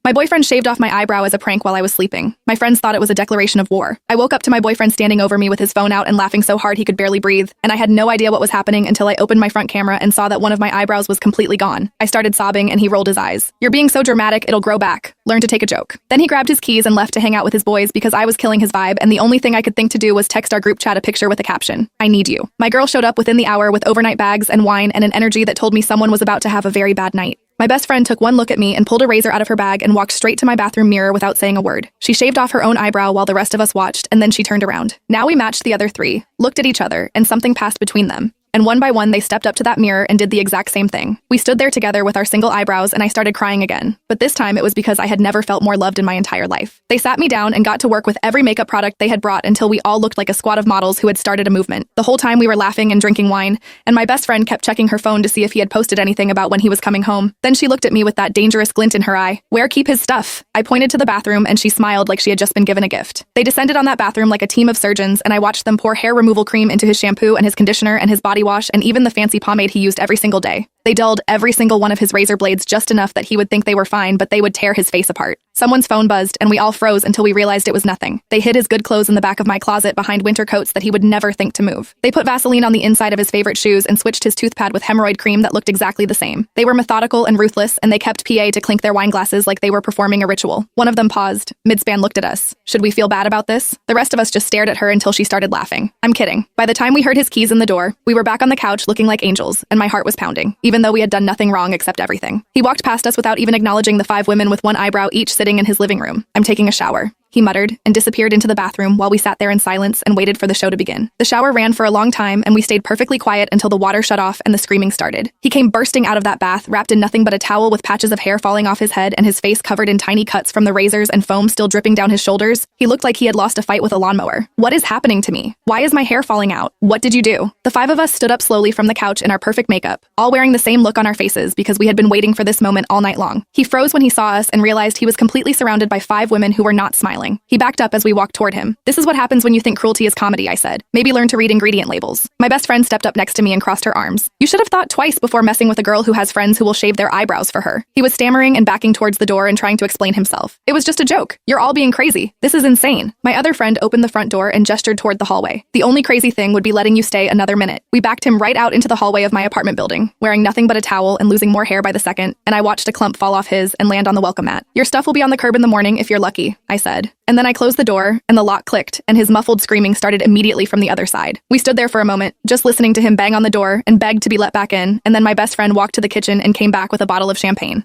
My boyfriend shaved off my eyebrow as a prank while I was sleeping. My friends thought it was a declaration of war. I woke up to my boyfriend standing over me with his phone out and laughing so hard he could barely breathe, and I had no idea what was happening until I opened my front camera and saw that one of my eyebrows was completely gone. I started sobbing and he rolled his eyes. "You're being so dramatic, it'll grow back. Learn to take a joke." Then he grabbed his keys and left to hang out with his boys because I was killing his vibe, and the only thing I could think to do was text our group chat a picture with a caption, "I need you." My girl showed up within the hour with overnight bags and wine and an energy that told me someone was about to have a very bad night. My best friend took one look at me and pulled a razor out of her bag and walked straight to my bathroom mirror without saying a word. She shaved off her own eyebrow while the rest of us watched, and then she turned around. Now we matched the other three, looked at each other, and something passed between them. And one by one, they stepped up to that mirror and did the exact same thing. We stood there together with our single eyebrows, and I started crying again. But this time, it was because I had never felt more loved in my entire life. They sat me down and got to work with every makeup product they had brought until we all looked like a squad of models who had started a movement. The whole time we were laughing and drinking wine, and my best friend kept checking her phone to see if he had posted anything about when he was coming home. Then she looked at me with that dangerous glint in her eye. "Where keep his stuff?" I pointed to the bathroom, and she smiled like she had just been given a gift. They descended on that bathroom like a team of surgeons, and I watched them pour hair removal cream into his shampoo and his conditioner and his body wash and even the fancy pomade he used every single day. They dulled every single one of his razor blades just enough that he would think they were fine, but they would tear his face apart. Someone's phone buzzed, and we all froze until we realized it was nothing. They hid his good clothes in the back of my closet behind winter coats that he would never think to move. They put Vaseline on the inside of his favorite shoes and switched his toothpad with hemorrhoid cream that looked exactly the same. They were methodical and ruthless, and they kept PA to clink their wine glasses like they were performing a ritual. One of them paused. Midspan looked at us. Should we feel bad about this? The rest of us just stared at her until she started laughing. I'm kidding. By the time we heard his keys in the door, we were back on the couch looking like angels, and my heart was pounding, even though we had done nothing wrong except everything. He walked past us without even acknowledging the 5 women with one eyebrow each sitting in his living room. "I'm taking a shower," he muttered, and disappeared into the bathroom while we sat there in silence and waited for the show to begin. The shower ran for a long time, and we stayed perfectly quiet until the water shut off and the screaming started. He came bursting out of that bath, wrapped in nothing but a towel with patches of hair falling off his head and his face covered in tiny cuts from the razors and foam still dripping down his shoulders. He looked like he had lost a fight with a lawnmower. "What is happening to me? Why is my hair falling out? What did you do?" The 5 of us stood up slowly from the couch in our perfect makeup, all wearing the same look on our faces because we had been waiting for this moment all night long. He froze when he saw us and realized he was completely surrounded by 5 women who were not smiling. He backed up as we walked toward him. "This is what happens when you think cruelty is comedy," I said. "Maybe learn to read ingredient labels." My best friend stepped up next to me and crossed her arms. "You should have thought twice before messing with a girl who has friends who will shave their eyebrows for her." He was stammering and backing towards the door and trying to explain himself. "It was just a joke. You're all being crazy. This is insane." My other friend opened the front door and gestured toward the hallway. "The only crazy thing would be letting you stay another minute." We backed him right out into the hallway of my apartment building, wearing nothing but a towel and losing more hair by the second, and I watched a clump fall off his and land on the welcome mat. "Your stuff will be on the curb in the morning if you're lucky," I said. And then I closed the door, and the lock clicked, and his muffled screaming started immediately from the other side. We stood there for a moment, just listening to him bang on the door and begged to be let back in, and then my best friend walked to the kitchen and came back with a bottle of champagne.